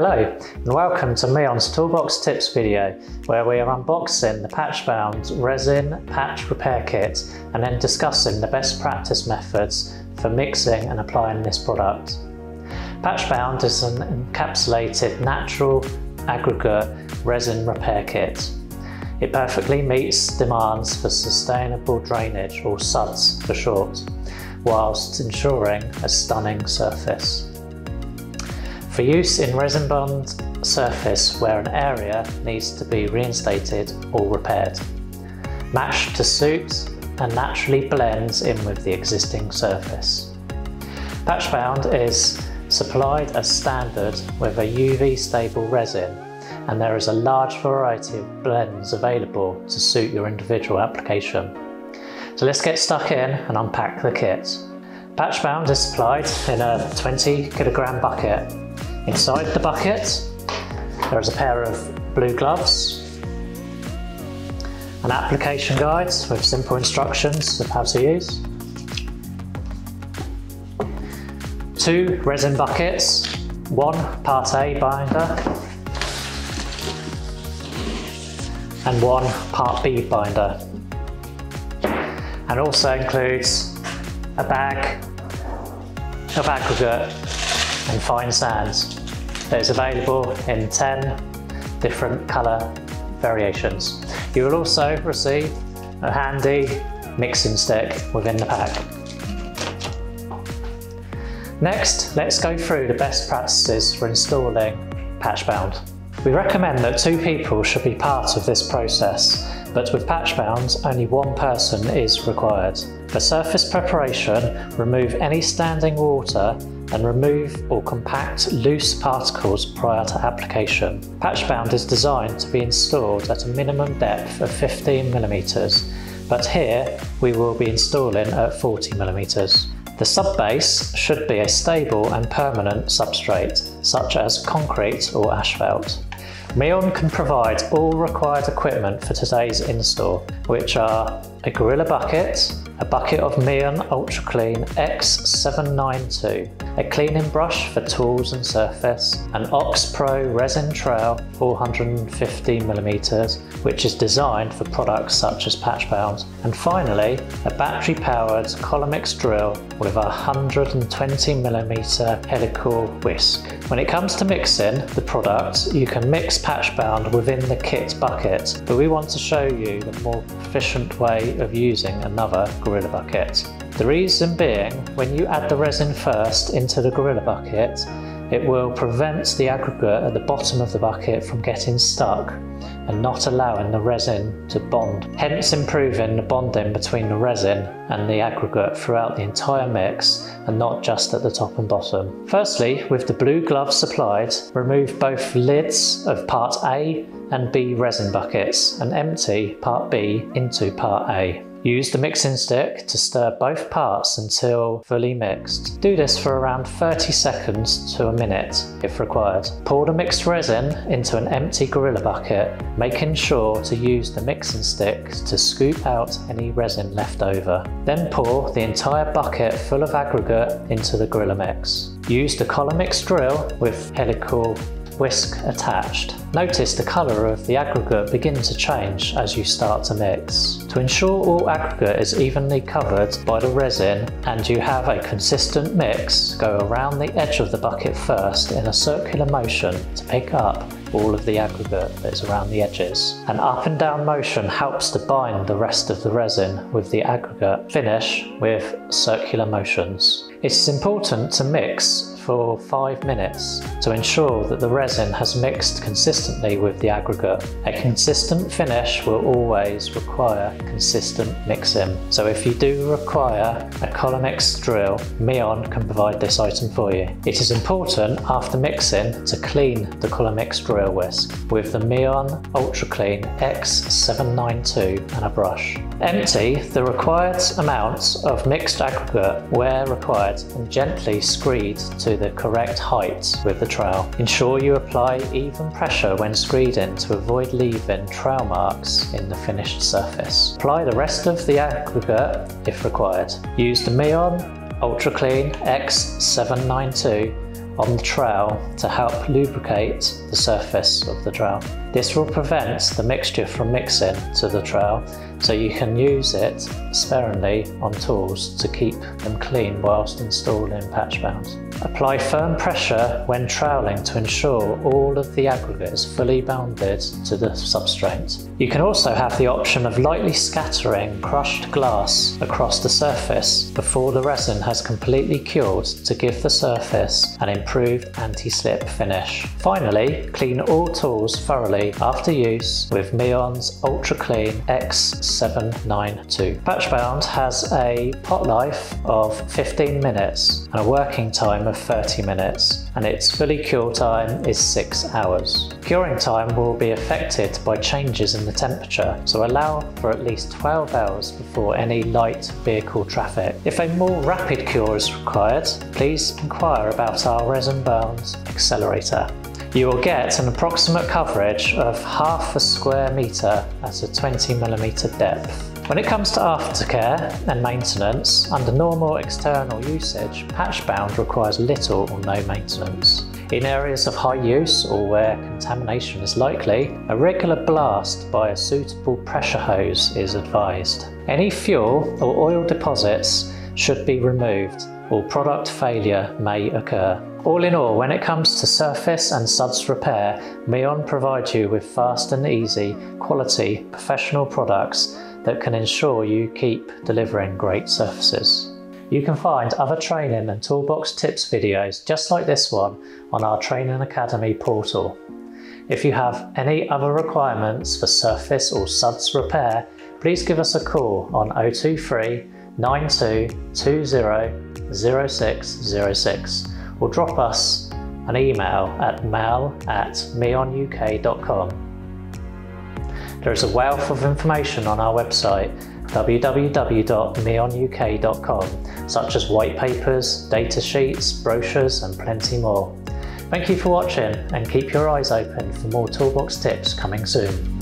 Hello and welcome to Meon's Toolbox Tips video, where we are unboxing the PatchBound resin patch repair kit and then discussing the best practice methods for mixing and applying this product. PatchBound is an encapsulated natural aggregate resin repair kit. It perfectly meets demands for sustainable drainage, or SUDS for short, whilst ensuring a stunning surface. For use in resin bond surface where an area needs to be reinstated or repaired. Matched to suit and naturally blends in with the existing surface. PatchBound is supplied as standard with a UV stable resin, and there is a large variety of blends available to suit your individual application. So let's get stuck in and unpack the kit. PatchBound is supplied in a 20 kilogram bucket. Inside the bucket, there is a pair of blue gloves, an application guide with simple instructions of how to use, 2 resin buckets, 1 Part A binder, and 1 Part B binder, and also includes a bag of aggregate and fine sand that is available in 10 different colour variations. You will also receive a handy mixing stick within the pack. Next, let's go through the best practices for installing PatchBound. We recommend that 2 people should be part of this process, but with PatchBound, only 1 person is required. For surface preparation, remove any standing water and remove or compact loose particles prior to application. PatchBound is designed to be installed at a minimum depth of 15 mm, but here we will be installing at 40 mm. The subbase should be a stable and permanent substrate, such as concrete or asphalt. Meon can provide all required equipment for today's install, which are a Gorilla bucket, a bucket of Meon Ultra Clean X792, a cleaning brush for tools and surface, an Ox Pro resin trail 450 mm, which is designed for products such as PatchBound, and finally a battery powered Colomix drill with a 120 mm helical whisk. When it comes to mixing the product, you can mix PatchBound within the kit bucket, but we want to show you the more efficient way of using another Gorilla bucket. The reason being, when you add the resin first into the Gorilla bucket, it will prevent the aggregate at the bottom of the bucket from getting stuck and not allowing the resin to bond, hence improving the bonding between the resin and the aggregate throughout the entire mix and not just at the top and bottom. Firstly, with the blue gloves supplied, remove both lids of Part A and B resin buckets and empty Part B into Part A. Use the mixing stick to stir both parts until fully mixed. Do this for around 30 seconds to a minute if required. Pour the mixed resin into an empty Gorilla bucket, making sure to use the mixing stick to scoop out any resin left over. Then pour the entire bucket full of aggregate into the Gorilla mix. Use the Colomix drill with helical whisk attached. Notice the colour of the aggregate begin to change as you start to mix. To ensure all aggregate is evenly covered by the resin and you have a consistent mix, go around the edge of the bucket first in a circular motion to pick up all of the aggregate that is around the edges. An up and down motion helps to bind the rest of the resin with the aggregate. Finish with circular motions. It is important to mix for 5 minutes to ensure that the resin has mixed consistently with the aggregate. A consistent finish will always require consistent mixing. So if you do require a Colomix drill, Meon can provide this item for you. It is important after mixing to clean the Colomix drill whisk with the Meon Ultra Clean X792 and a brush. Empty the required amount of mixed aggregate where required and gently screed to the correct height with the trowel. Ensure you apply even pressure when screeding to avoid leaving trail marks in the finished surface. Apply the rest of the aggregate if required. Use the Meon Ultra Clean X792 on the trowel to help lubricate the surface of the trowel. This will prevent the mixture from mixing to the trowel, so you can use it sparingly on tools to keep them clean whilst installing PatchBound. Apply firm pressure when troweling to ensure all of the aggregate is fully bounded to the substrate. You can also have the option of lightly scattering crushed glass across the surface before the resin has completely cured to give the surface an improved anti-slip finish. Finally, clean all tools thoroughly after use with Meon's Ultra Clean X792. PatchBound has a pot life of 15 minutes and a working time of 30 minutes, and its fully cure time is 6 hours. Curing time will be affected by changes in the temperature, so allow for at least 12 hours before any light vehicle traffic. If a more rapid cure is required, please inquire about our resin-bound accelerator. You will get an approximate coverage of half a square metre at a 20mm depth. When it comes to aftercare and maintenance, under normal external usage, PatchBound requires little or no maintenance. In areas of high use or where contamination is likely, a regular blast by a suitable pressure hose is advised. Any fuel or oil deposits should be removed, or product failure may occur. All in all, when it comes to surface and SUDS repair, Meon provides you with fast and easy, quality, professional products that can ensure you keep delivering great surfaces. You can find other training and toolbox tips videos just like this one on our Training Academy portal. If you have any other requirements for surface or SUDS repair, please give us a call on 023 9220 0606 or drop us an email at mail@meonuk.com. There is a wealth of information on our website www.meonuk.com, such as white papers, data sheets, brochures and plenty more. Thank you for watching, and keep your eyes open for more toolbox tips coming soon.